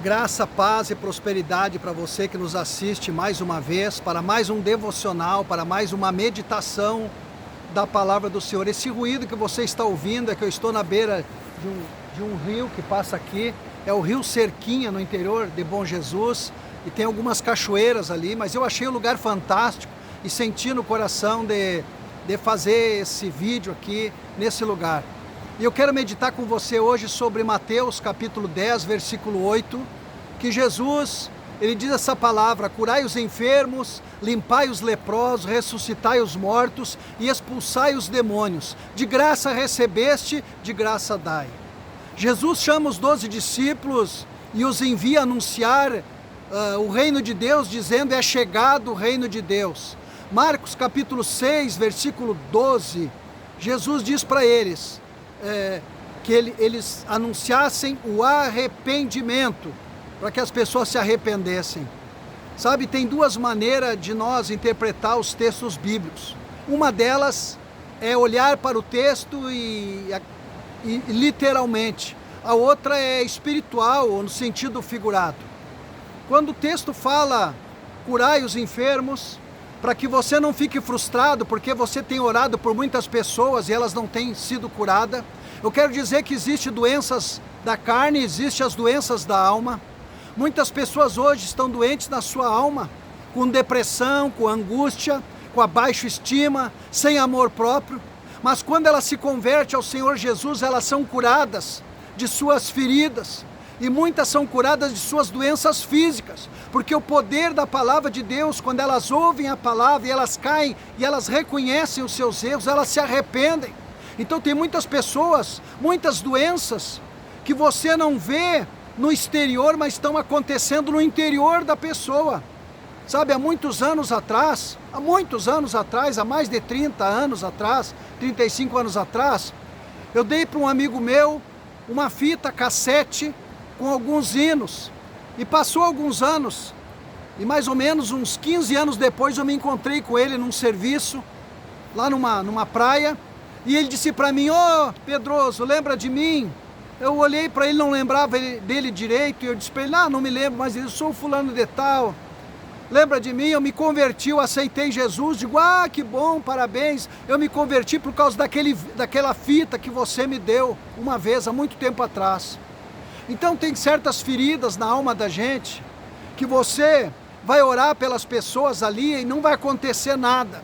Graça, paz e prosperidade para você que nos assiste mais uma vez, para mais um devocional, para mais uma meditação da palavra do Senhor. Esse ruído que você está ouvindo é que eu estou na beira de um rio que passa aqui, é o rio Cerquinha, no interior de Bom Jesus, e tem algumas cachoeiras ali, mas eu achei o lugar fantástico e senti no coração de fazer esse vídeo aqui nesse lugar. E eu quero meditar com você hoje sobre Mateus capítulo 10, versículo 8, que Jesus, ele diz essa palavra: curai os enfermos, limpai os leprosos, ressuscitai os mortos e expulsai os demônios. De graça recebeste, de graça dai. Jesus chama os 12 discípulos e os envia a anunciar o reino de Deus, dizendo: é chegado o reino de Deus. Marcos capítulo 6, versículo 12, Jesus diz para eles que eles anunciassem o arrependimento, para que as pessoas se arrependessem. Sabe, tem duas maneiras de nós interpretar os textos bíblicos. Uma delas é olhar para o texto e literalmente. A outra é espiritual, ou no sentido figurado. Quando o texto fala, curai os enfermos, para que você não fique frustrado, porque você tem orado por muitas pessoas e elas não têm sido curadas. Eu quero dizer que existem doenças da carne, existem as doenças da alma. Muitas pessoas hoje estão doentes na sua alma, com depressão, com angústia, com a baixa estima, sem amor próprio. Mas quando elas se convertem ao Senhor Jesus, elas são curadas de suas feridas. E muitas são curadas de suas doenças físicas, porque o poder da palavra de Deus, quando elas ouvem a palavra e elas caem e elas reconhecem os seus erros, elas se arrependem. Então tem muitas pessoas, muitas doenças que você não vê no exterior, mas estão acontecendo no interior da pessoa. Sabe, há muitos anos atrás, há mais de 30 anos atrás, 35 anos atrás, eu dei para um amigo meu uma fita cassete com alguns hinos, e passou alguns anos, e mais ou menos uns 15 anos depois eu me encontrei com ele num serviço, lá numa praia, e ele disse para mim: Pedroso, lembra de mim? Eu olhei para ele, não lembrava dele direito, e eu disse para ele: não me lembro, mas eu sou fulano de tal, lembra de mim? Eu me converti, eu aceitei Jesus. Digo: que bom, parabéns, eu me converti por causa daquela fita que você me deu uma vez, há muito tempo atrás. Então tem certas feridas na alma da gente, que você vai orar pelas pessoas ali e não vai acontecer nada,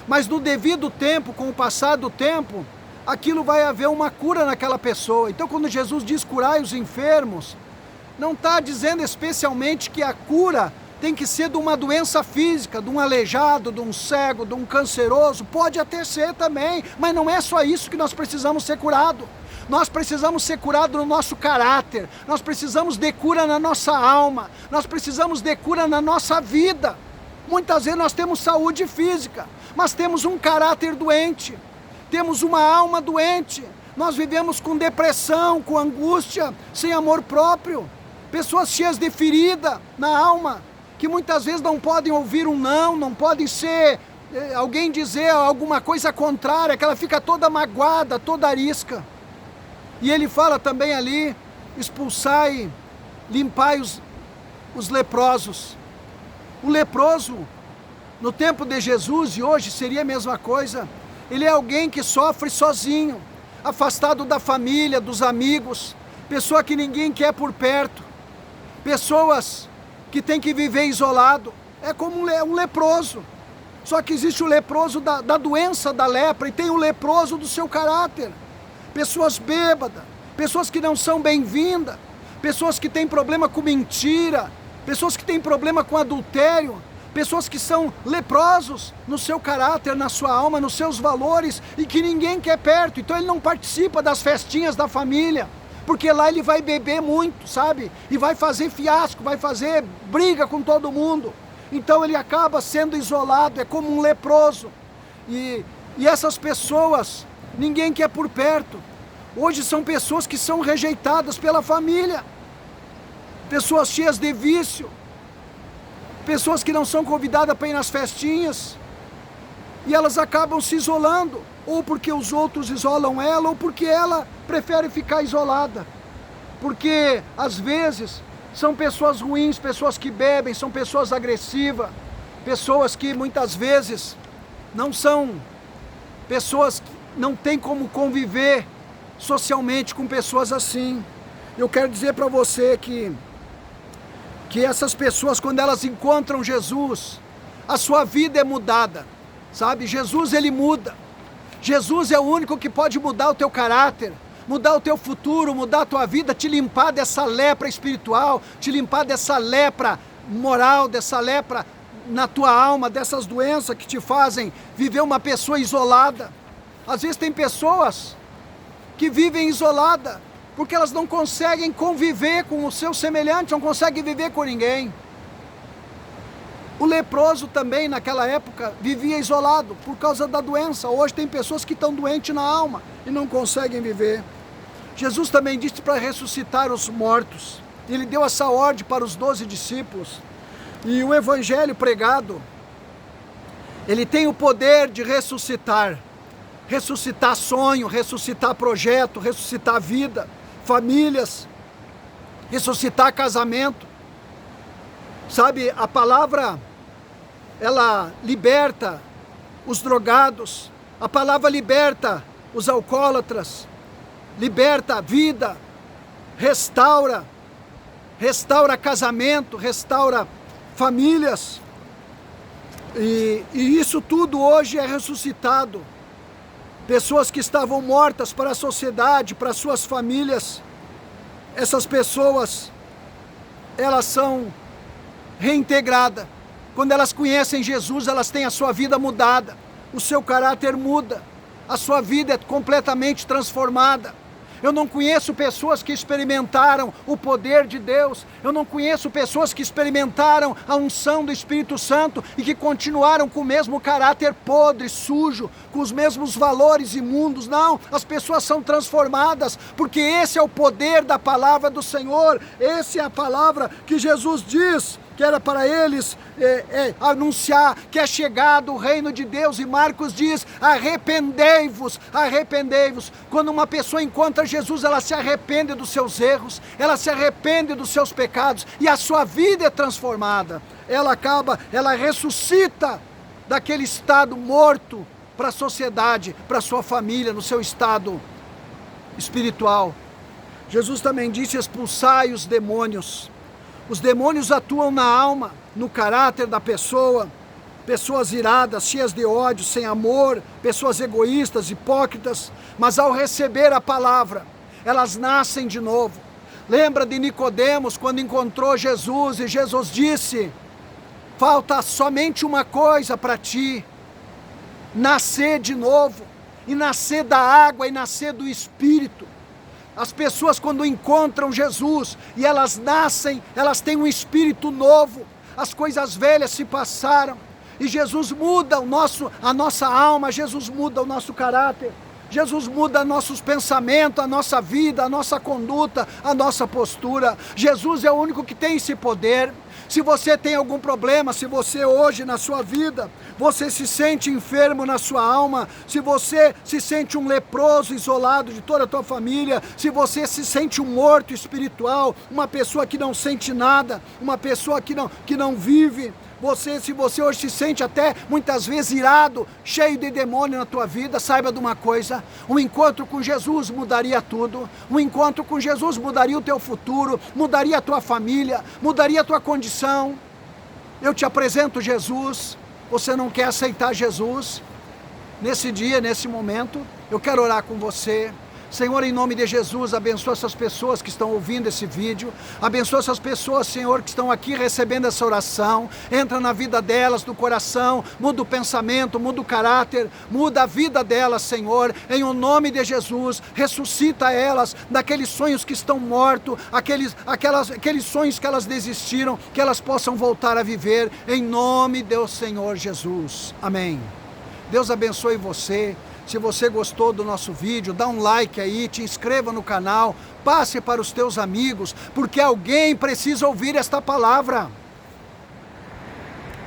mas no devido tempo, com o passar do tempo, aquilo vai haver uma cura naquela pessoa. Então quando Jesus diz curai os enfermos, não está dizendo especialmente que a cura tem que ser de uma doença física, de um aleijado, de um cego, de um canceroso. Pode até ser também, mas não é só isso que nós precisamos ser curados. Nós precisamos ser curados no nosso caráter, nós precisamos de cura na nossa alma, nós precisamos de cura na nossa vida. Muitas vezes nós temos saúde física, mas temos um caráter doente, temos uma alma doente, nós vivemos com depressão, com angústia, sem amor próprio, pessoas cheias de ferida na alma, que muitas vezes não podem ouvir um não podem ser alguém dizer alguma coisa contrária, que ela fica toda magoada, toda arisca. E ele fala também ali: expulsai, limpai os leprosos. O leproso, no tempo de Jesus e hoje, seria a mesma coisa. Ele é alguém que sofre sozinho, afastado da família, dos amigos, pessoa que ninguém quer por perto, pessoas que tem que viver isolado. É como um leproso. Só que existe o leproso da doença da lepra, e tem o leproso do seu caráter. Pessoas bêbadas, pessoas que não são bem-vindas, pessoas que têm problema com mentira, pessoas que têm problema com adultério, pessoas que são leprosos no seu caráter, na sua alma, nos seus valores, e que ninguém quer perto. Então ele não participa das festinhas da família, porque lá ele vai beber muito, sabe? E vai fazer fiasco, vai fazer briga com todo mundo. Então ele acaba sendo isolado, é como um leproso. E essas pessoas, ninguém quer por perto. Hoje são pessoas que são rejeitadas pela família, pessoas cheias de vício, pessoas que não são convidadas para ir nas festinhas, e elas acabam se isolando, ou porque os outros isolam ela, ou porque ela prefere ficar isolada, porque às vezes São pessoas ruins, pessoas que bebem, são pessoas agressivas, pessoas que muitas vezes não são pessoas que não têm como conviver socialmente com pessoas assim. Eu quero dizer para você que essas pessoas, quando elas encontram Jesus, a sua vida é mudada, sabe? Jesus, ele muda. Jesus é o único que pode mudar o teu caráter, mudar o teu futuro, mudar a tua vida, te limpar dessa lepra espiritual, te limpar dessa lepra moral, dessa lepra na tua alma, dessas doenças que te fazem viver uma pessoa isolada. Às vezes tem pessoas que vivem isolada, porque elas não conseguem conviver com o seu semelhante, não conseguem viver com ninguém. O leproso também, naquela época, vivia isolado por causa da doença. Hoje tem pessoas que estão doentes na alma e não conseguem viver. Jesus também disse para ressuscitar os mortos. Ele deu essa ordem para os 12 discípulos. E o evangelho pregado, ele tem o poder de ressuscitar. Ressuscitar sonho, ressuscitar projeto, ressuscitar vida, famílias, ressuscitar casamento. Sabe, a palavra, ela liberta os drogados, a palavra liberta os alcoólatras, liberta a vida, restaura casamento, restaura famílias. E isso tudo hoje é ressuscitado. Pessoas que estavam mortas para a sociedade, para suas famílias, essas pessoas, elas são reintegradas. Quando elas conhecem Jesus, elas têm a sua vida mudada, o seu caráter muda, a sua vida é completamente transformada. Eu não conheço pessoas que experimentaram o poder de Deus, eu não conheço pessoas que experimentaram a unção do Espírito Santo e que continuaram com o mesmo caráter podre, sujo, com os mesmos valores imundos. Não, as pessoas são transformadas, porque esse é o poder da palavra do Senhor, essa é a palavra que Jesus diz, que era para eles anunciar que é chegado o reino de Deus. E Marcos diz, arrependei-vos, arrependei-vos. Quando uma pessoa encontra Jesus, ela se arrepende dos seus erros, ela se arrepende dos seus pecados, e a sua vida é transformada. Ela ressuscita daquele estado morto para a sociedade, para a sua família, no seu estado espiritual. Jesus também disse, expulsai os demônios. Os demônios atuam na alma, no caráter da pessoa, pessoas iradas, cheias de ódio, sem amor, pessoas egoístas, hipócritas, mas ao receber a palavra, elas nascem de novo. Lembra de Nicodemos, quando encontrou Jesus, e Jesus disse, falta somente uma coisa para ti, nascer de novo, e nascer da água, e nascer do Espírito. As pessoas, quando encontram Jesus e elas nascem, elas têm um espírito novo, as coisas velhas se passaram e Jesus muda a nossa alma, Jesus muda o nosso caráter, Jesus muda nossos pensamentos, a nossa vida, a nossa conduta, a nossa postura. Jesus é o único que tem esse poder. Se você tem algum problema, se você hoje na sua vida, você se sente enfermo na sua alma, se você se sente um leproso isolado de toda a tua família, se você se sente um morto espiritual, uma pessoa que não sente nada, uma pessoa que não vive, se você hoje se sente até muitas vezes irado, cheio de demônio na tua vida, saiba de uma coisa, um encontro com Jesus mudaria tudo, um encontro com Jesus mudaria o teu futuro, mudaria a tua família, mudaria a tua condição. Eu te apresento Jesus. Você não quer aceitar Jesus? Nesse dia, nesse momento, eu quero orar com você. Senhor, em nome de Jesus, abençoa essas pessoas que estão ouvindo esse vídeo, abençoa essas pessoas, Senhor, que estão aqui recebendo essa oração, entra na vida delas, no coração, muda o pensamento, muda o caráter, muda a vida delas, Senhor, em o nome de Jesus, ressuscita elas daqueles sonhos que estão mortos, aqueles sonhos que elas desistiram, que elas possam voltar a viver, em nome do Senhor Jesus, amém. Deus abençoe você. Se você gostou do nosso vídeo, dá um like aí, te inscreva no canal, passe para os teus amigos, porque alguém precisa ouvir esta palavra.